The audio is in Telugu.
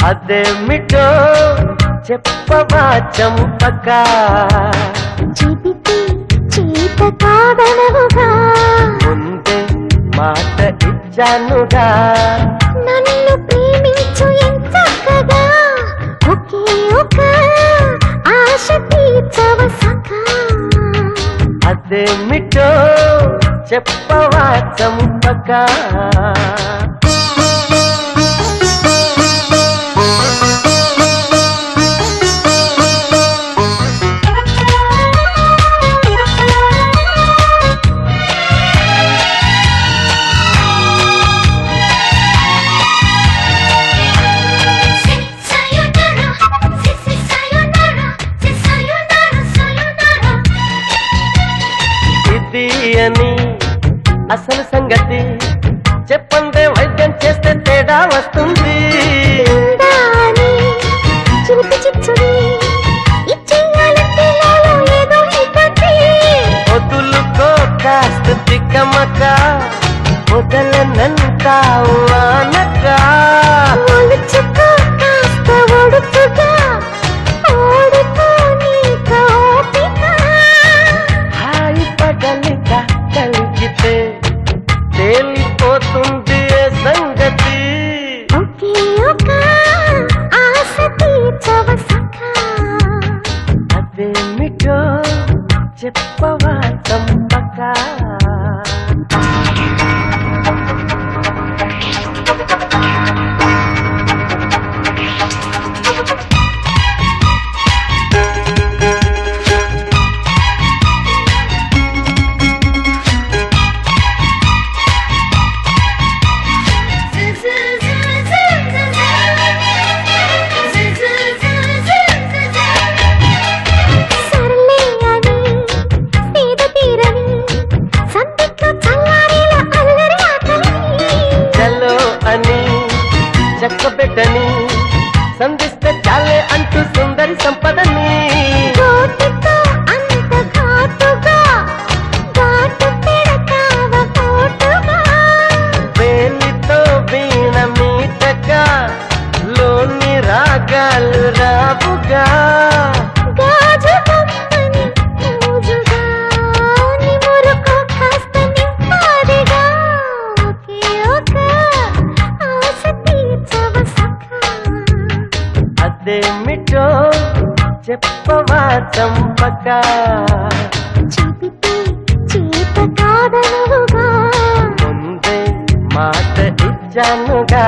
అదేమిటో చెప్పవా చంపక చెబితే చేత కాదనవుగా ముందే మాట ఇచ్చానుగా నన్ను ప్రేమించు ఎంచక్కగా ఒకే ఒక ఆశ తీర్చవ సఖా అదేమిటో చెప్పవా చంపక అని అసలు సంగతి చెప్పందే వైద్యం చేస్తే తేడా వస్తుంది వదులుకో కాస్త తిక్కమక వదలనంటావు అనక హాయి పగలిక కలిగితే తేలిపోతుంది సంగతి ఒకే ఒక ఆశ తీర్చవ సఖా అదేమిటో చెప్పవా చంపక చక్కబెట్టని సంధిస్తే చాలే అంటూ సుందరి సంపదని వేలితో వీణ మీటగా లోని రాగాలు రావుగా అదేమిటో చెప్పవా చంపక చెబితే చేత కాదనవుగా ముందే మాట ఇచ్చానుగా